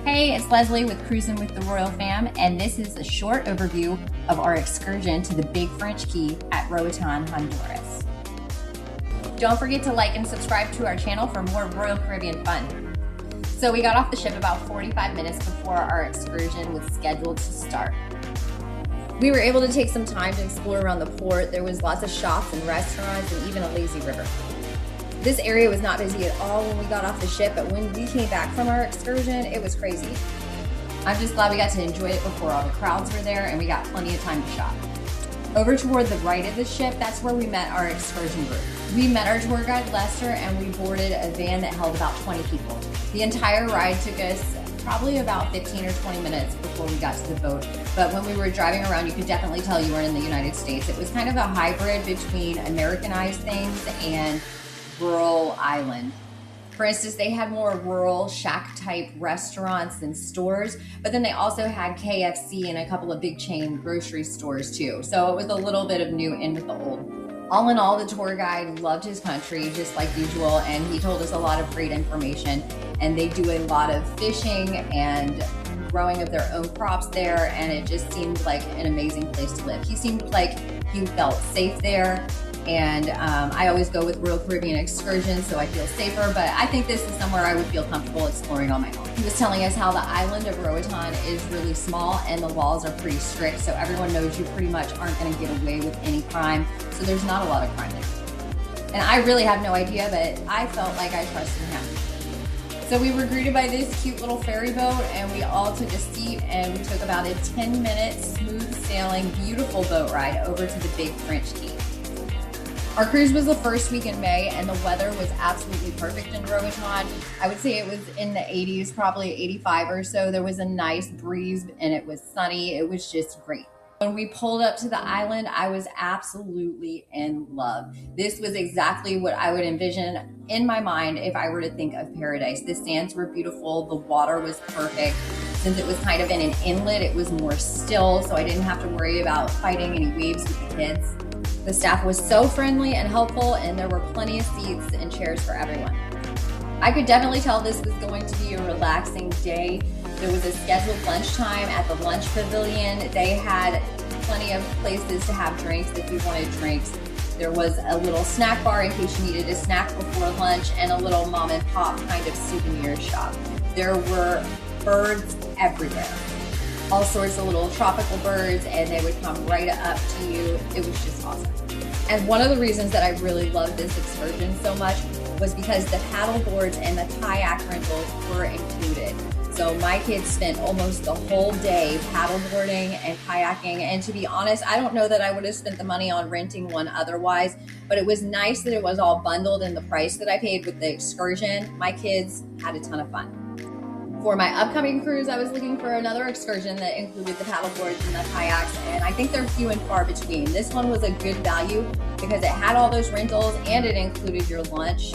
Hey, it's Leslie with Cruising with the Royal Fam, and this is a short overview of our excursion to the Big French Key at Roatan, Honduras. Don't forget to like and subscribe to our channel for more Royal Caribbean fun. So we got off the ship about 45 minutes before our excursion was scheduled to start. We were able to take some time to explore around the port. There was lots of shops and restaurants and even a lazy river. This area was not busy at all when we got off the ship, but when we came back from our excursion, it was crazy. I'm just glad we got to enjoy it before all the crowds were there and we got plenty of time to shop. Over toward the right of the ship, that's where we met our excursion group. We met our tour guide Lester and we boarded a van that held about 20 people. The entire ride took us probably about 15 or 20 minutes before we got to the boat. But when we were driving around, you could definitely tell you were in the United States. It was kind of a hybrid between Americanized things and rural island. For instance, they had more rural shack type restaurants and stores, but then they also had KFC and a couple of big chain grocery stores too. So it was a little bit of new in with the old. All in all, the tour guide loved his country just like usual, and he told us a lot of great information. And they do a lot of fishing and growing of their own crops there, and it just seemed like an amazing place to live. He seemed like he felt safe there. And I always go with Royal Caribbean excursions, so I feel safer, but I think this is somewhere I would feel comfortable exploring on my own. He was telling us how the island of Roatan is really small and the laws are pretty strict, so everyone knows you pretty much aren't going to get away with any crime, so there's not a lot of crime there. And I really have no idea, but I felt like I trusted him. So we were greeted by this cute little ferry boat, and we all took a seat, and we took about a 10-minute smooth sailing, beautiful boat ride over to the Big French Key. Our cruise was the first week in May, and the weather was absolutely perfect in Roatan. I would say it was in the 80s, probably 85 or so. There was a nice breeze and it was sunny. It was just great. When we pulled up to the island, I was absolutely in love. This was exactly what I would envision in my mind if I were to think of paradise. The sands were beautiful. The water was perfect. Since it was kind of in an inlet, it was more still, so I didn't have to worry about fighting any waves with the kids. The staff was so friendly and helpful, and there were plenty of seats and chairs for everyone. I could definitely tell this was going to be a relaxing day. There was a scheduled lunchtime at the lunch pavilion. They had plenty of places to have drinks if you wanted drinks. There was a little snack bar in case you needed a snack before lunch, and a little mom and pop kind of souvenir shop. There were birds everywhere. All sorts of little tropical birds, and they would come right up to you. It was just awesome. And one of the reasons that I really loved this excursion so much was because the paddleboards and the kayak rentals were included. So my kids spent almost the whole day paddleboarding and kayaking, and to be honest, I don't know that I would have spent the money on renting one otherwise, but it was nice that it was all bundled in the price that I paid with the excursion. My kids had a ton of fun. For my upcoming cruise, I was looking for another excursion that included the paddleboards and the kayaks, and I think they're few and far between. This one was a good value because it had all those rentals and it included your lunch.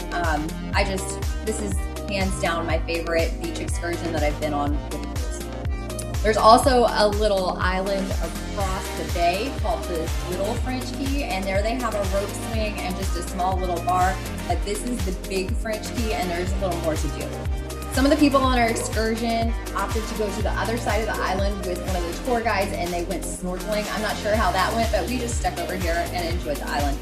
This is hands down my favorite beach excursion that I've been on with cruise. There's also a little island across the bay called the Little French Key, and there they have a rope swing and just a small little bar, but this is the Big French Key and there's a little more to do. Some of the people on our excursion opted to go to the other side of the island with one of the tour guides, and they went snorkeling. I'm not sure how that went, but we just stuck over here and enjoyed the island.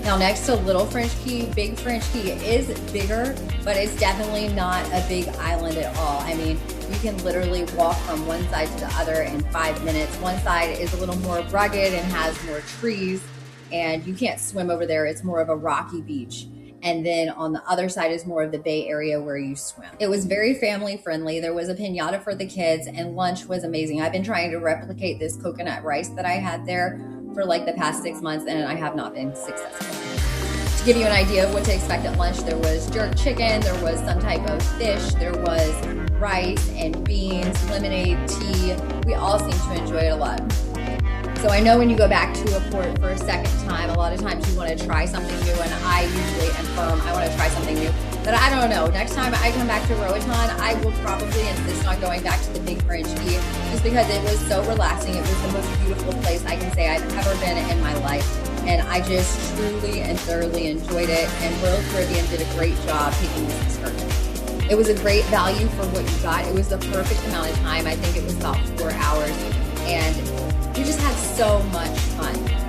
Now next to Little French Key, Big French Key is bigger, but it's definitely not a big island at all. I mean, you can literally walk from one side to the other in 5 minutes. One side is a little more rugged and has more trees, and you can't swim over there. It's more of a rocky beach. And then on the other side is more of the bay area where you swim. It was very family friendly. There was a piñata for the kids, and lunch was amazing. I've been trying to replicate this coconut rice that I had there for like the past 6 months, and I have not been successful. To give you an idea of what to expect at lunch, there was jerk chicken, there was some type of fish, there was rice and beans, lemonade, tea. We all seemed to enjoy it a lot. So I know when you go back to a port for a second time, a lot of times you want to try something new, and I usually am firm, I want to try something new. But I don't know, next time I come back to Roatan, I will probably insist on going back to the Big French Key just because it was so relaxing. It was the most beautiful place I can say I've ever been in my life. And I just truly and thoroughly enjoyed it, and Royal Caribbean did a great job taking this excursion. It was a great value for what you got. It was the perfect amount of time. I think it was about 4 hours, and we just had so much fun.